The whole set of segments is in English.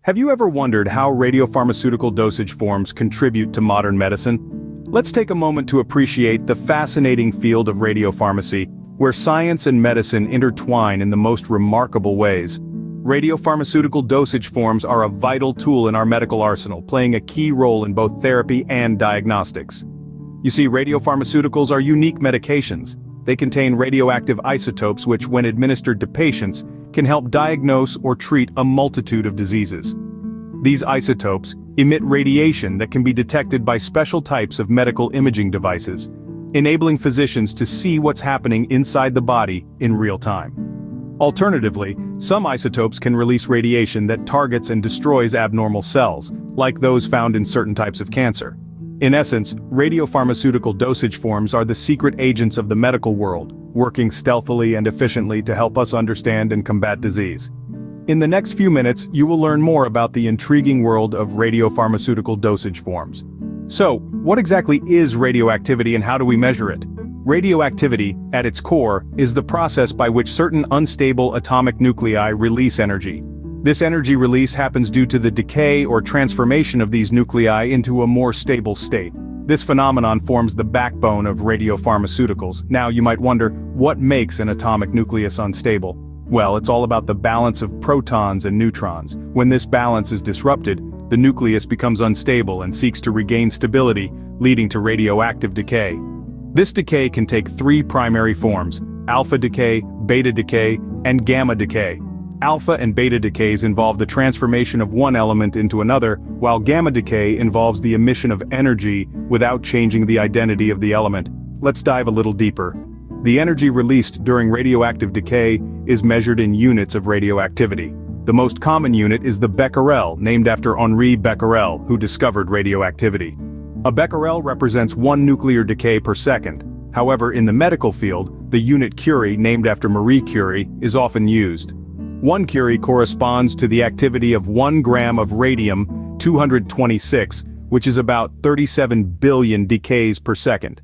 Have you ever wondered how radiopharmaceutical dosage forms contribute to modern medicine? Let's take a moment to appreciate the fascinating field of radiopharmacy, where science and medicine intertwine in the most remarkable ways. Radiopharmaceutical dosage forms are a vital tool in our medical arsenal, playing a key role in both therapy and diagnostics. You see, radiopharmaceuticals are unique medications. They contain radioactive isotopes which, when administered to patients, can help diagnose or treat a multitude of diseases. These isotopes emit radiation that can be detected by special types of medical imaging devices, enabling physicians to see what's happening inside the body in real time. Alternatively, some isotopes can release radiation that targets and destroys abnormal cells, like those found in certain types of cancer. In essence, radiopharmaceutical dosage forms are the secret agents of the medical world, working stealthily and efficiently to help us understand and combat disease. In the next few minutes, you will learn more about the intriguing world of radiopharmaceutical dosage forms. So, what exactly is radioactivity and how do we measure it? Radioactivity, at its core, is the process by which certain unstable atomic nuclei release energy. This energy release happens due to the decay or transformation of these nuclei into a more stable state. This phenomenon forms the backbone of radiopharmaceuticals. Now you might wonder, what makes an atomic nucleus unstable? Well, it's all about the balance of protons and neutrons. When this balance is disrupted, the nucleus becomes unstable and seeks to regain stability, leading to radioactive decay. This decay can take three primary forms: alpha decay, beta decay, and gamma decay. Alpha and beta decays involve the transformation of one element into another, while gamma decay involves the emission of energy without changing the identity of the element. Let's dive a little deeper. The energy released during radioactive decay is measured in units of radioactivity. The most common unit is the becquerel, named after Henri Becquerel, who discovered radioactivity. A becquerel represents 1 nuclear decay per second. However, in the medical field, the unit curie, named after Marie Curie, is often used. 1 curie corresponds to the activity of 1 gram of radium-226, which is about 37 billion decays per second.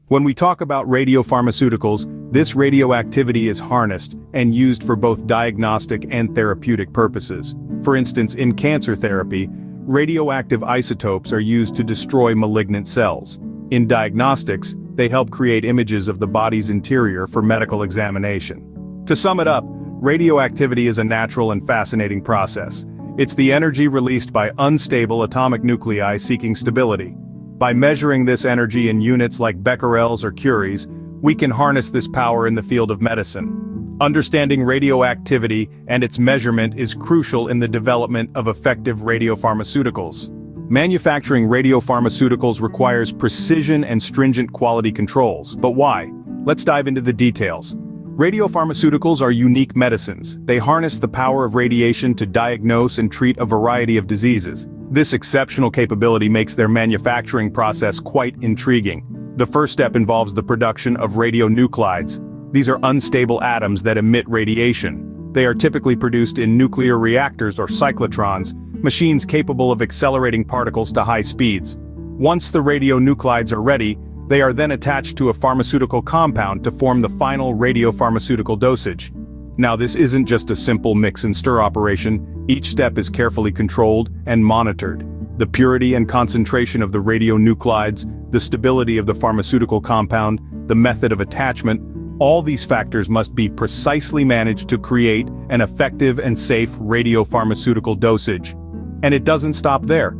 When we talk about radiopharmaceuticals, this radioactivity is harnessed and used for both diagnostic and therapeutic purposes. For instance, in cancer therapy, radioactive isotopes are used to destroy malignant cells. In diagnostics, they help create images of the body's interior for medical examination. To sum it up, radioactivity is a natural and fascinating process. It's the energy released by unstable atomic nuclei seeking stability. By measuring this energy in units like becquerels or curies, we can harness this power in the field of medicine. Understanding radioactivity and its measurement is crucial in the development of effective radiopharmaceuticals. Manufacturing radiopharmaceuticals requires precision and stringent quality controls. But why? Let's dive into the details. Radiopharmaceuticals are unique medicines. They harness the power of radiation to diagnose and treat a variety of diseases. This exceptional capability makes their manufacturing process quite intriguing. The first step involves the production of radionuclides. These are unstable atoms that emit radiation. They are typically produced in nuclear reactors or cyclotrons, machines capable of accelerating particles to high speeds. Once the radionuclides are ready, they are then attached to a pharmaceutical compound to form the final radiopharmaceutical dosage. Now, this isn't just a simple mix and stir operation. Each step is carefully controlled and monitored. The purity and concentration of the radionuclides, the stability of the pharmaceutical compound, the method of attachment, all these factors must be precisely managed to create an effective and safe radiopharmaceutical dosage. And it doesn't stop there.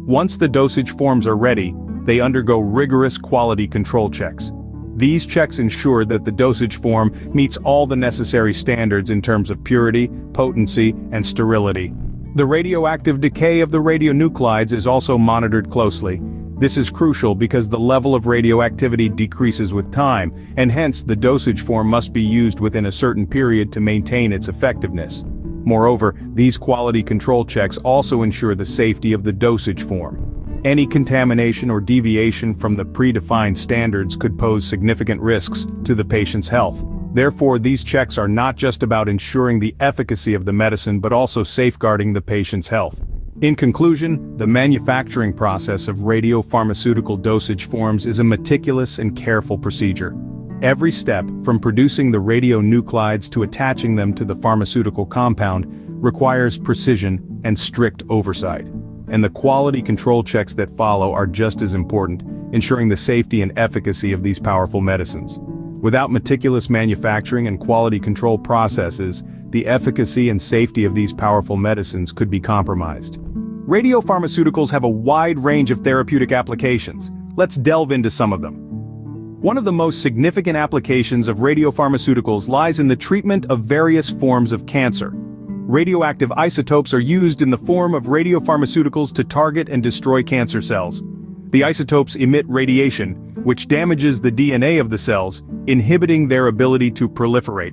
Once the dosage forms are ready, they undergo rigorous quality control checks. These checks ensure that the dosage form meets all the necessary standards in terms of purity, potency, and sterility. The radioactive decay of the radionuclides is also monitored closely. This is crucial because the level of radioactivity decreases with time, and hence the dosage form must be used within a certain period to maintain its effectiveness. Moreover, these quality control checks also ensure the safety of the dosage form. Any contamination or deviation from the predefined standards could pose significant risks to the patient's health. Therefore, these checks are not just about ensuring the efficacy of the medicine but also safeguarding the patient's health. In conclusion, the manufacturing process of radiopharmaceutical dosage forms is a meticulous and careful procedure. Every step, from producing the radionuclides to attaching them to the pharmaceutical compound, requires precision and strict oversight. And the quality control checks that follow are just as important, ensuring the safety and efficacy of these powerful medicines. Without meticulous manufacturing and quality control processes, the efficacy and safety of these powerful medicines could be compromised. Radiopharmaceuticals have a wide range of therapeutic applications. Let's delve into some of them. One of the most significant applications of radiopharmaceuticals lies in the treatment of various forms of cancer. Radioactive isotopes are used in the form of radiopharmaceuticals to target and destroy cancer cells. The isotopes emit radiation, which damages the DNA of the cells, inhibiting their ability to proliferate.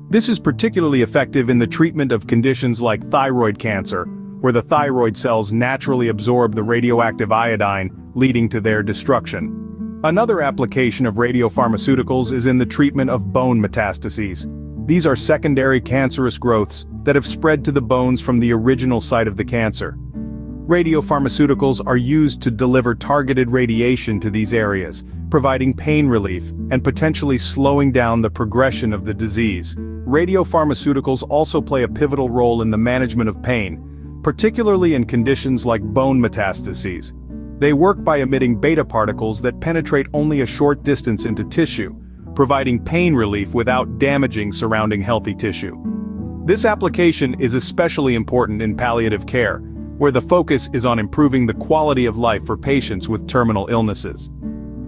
This is particularly effective in the treatment of conditions like thyroid cancer, where the thyroid cells naturally absorb the radioactive iodine, leading to their destruction. Another application of radiopharmaceuticals is in the treatment of bone metastases. These are secondary cancerous growths that have spread to the bones from the original site of the cancer. Radiopharmaceuticals are used to deliver targeted radiation to these areas, providing pain relief and potentially slowing down the progression of the disease. Radiopharmaceuticals also play a pivotal role in the management of pain, particularly in conditions like bone metastases. They work by emitting beta particles that penetrate only a short distance into tissue, providing pain relief without damaging surrounding healthy tissue. This application is especially important in palliative care, where the focus is on improving the quality of life for patients with terminal illnesses.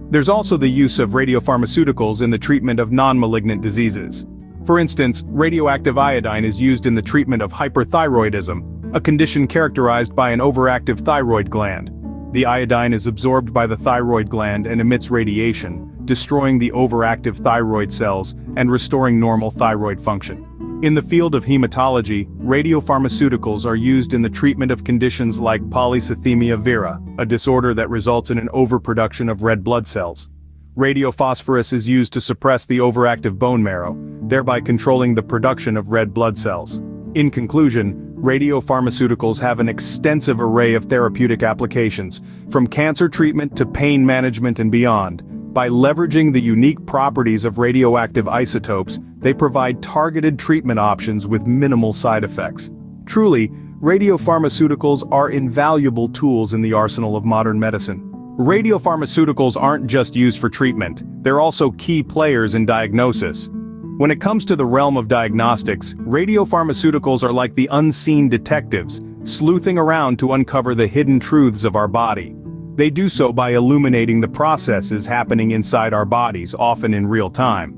There's also the use of radiopharmaceuticals in the treatment of non-malignant diseases. For instance, radioactive iodine is used in the treatment of hyperthyroidism, a condition characterized by an overactive thyroid gland. The iodine is absorbed by the thyroid gland and emits radiation, destroying the overactive thyroid cells and restoring normal thyroid function. In the field of hematology, radiopharmaceuticals are used in the treatment of conditions like polycythemia vera, a disorder that results in an overproduction of red blood cells. Radiophosphorus is used to suppress the overactive bone marrow, thereby controlling the production of red blood cells. In conclusion, radiopharmaceuticals have an extensive array of therapeutic applications, from cancer treatment to pain management and beyond. By leveraging the unique properties of radioactive isotopes, they provide targeted treatment options with minimal side effects. Truly, radiopharmaceuticals are invaluable tools in the arsenal of modern medicine. Radiopharmaceuticals aren't just used for treatment, they're also key players in diagnosis. When it comes to the realm of diagnostics, radiopharmaceuticals are like the unseen detectives, sleuthing around to uncover the hidden truths of our body. They do so by illuminating the processes happening inside our bodies, often in real time.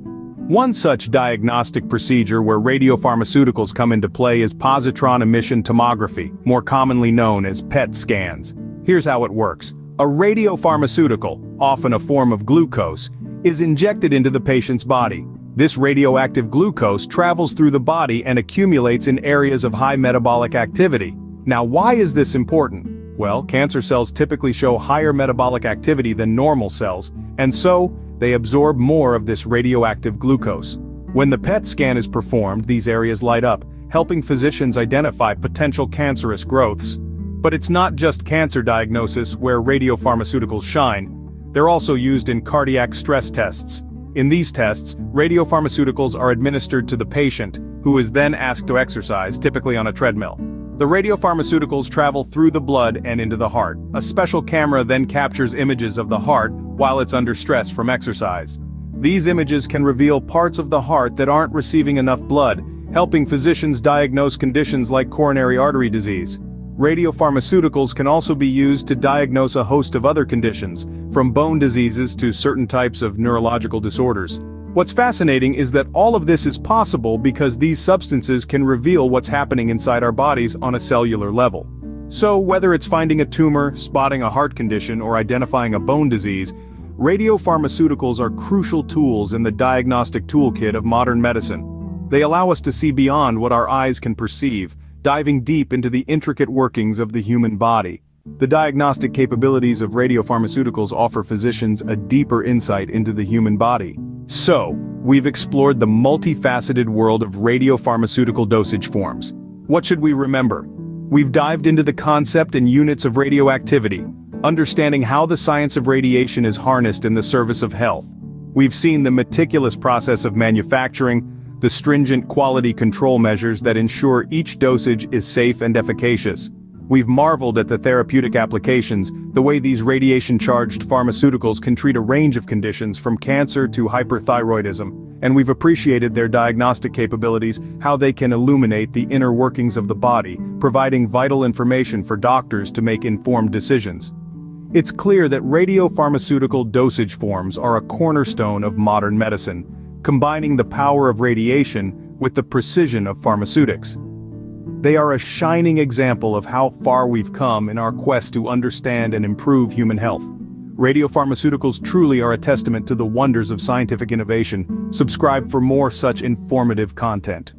One such diagnostic procedure where radiopharmaceuticals come into play is positron emission tomography, more commonly known as PET scans. Here's how it works. A radiopharmaceutical, often a form of glucose, is injected into the patient's body. This radioactive glucose travels through the body and accumulates in areas of high metabolic activity. Now, why is this important? Well, cancer cells typically show higher metabolic activity than normal cells, and so, they absorb more of this radioactive glucose. When the PET scan is performed, these areas light up, helping physicians identify potential cancerous growths. But it's not just cancer diagnosis where radiopharmaceuticals shine. They're also used in cardiac stress tests. In these tests, radiopharmaceuticals are administered to the patient, who is then asked to exercise, typically on a treadmill. The radiopharmaceuticals travel through the blood and into the heart. A special camera then captures images of the heart while it's under stress from exercise. These images can reveal parts of the heart that aren't receiving enough blood, helping physicians diagnose conditions like coronary artery disease. Radiopharmaceuticals can also be used to diagnose a host of other conditions, from bone diseases to certain types of neurological disorders. What's fascinating is that all of this is possible because these substances can reveal what's happening inside our bodies on a cellular level. So, whether it's finding a tumor, spotting a heart condition, or identifying a bone disease, radiopharmaceuticals are crucial tools in the diagnostic toolkit of modern medicine. They allow us to see beyond what our eyes can perceive, diving deep into the intricate workings of the human body. The diagnostic capabilities of radiopharmaceuticals offer physicians a deeper insight into the human body. So, we've explored the multifaceted world of radiopharmaceutical dosage forms. What should we remember? We've dived into the concept and units of radioactivity, understanding how the science of radiation is harnessed in the service of health. We've seen the meticulous process of manufacturing, the stringent quality control measures that ensure each dosage is safe and efficacious. We've marveled at the therapeutic applications, the way these radiation-charged pharmaceuticals can treat a range of conditions from cancer to hyperthyroidism, and we've appreciated their diagnostic capabilities, how they can illuminate the inner workings of the body, providing vital information for doctors to make informed decisions. It's clear that radiopharmaceutical dosage forms are a cornerstone of modern medicine, combining the power of radiation with the precision of pharmaceutics. They are a shining example of how far we've come in our quest to understand and improve human health. Radiopharmaceuticals truly are a testament to the wonders of scientific innovation. Subscribe for more such informative content.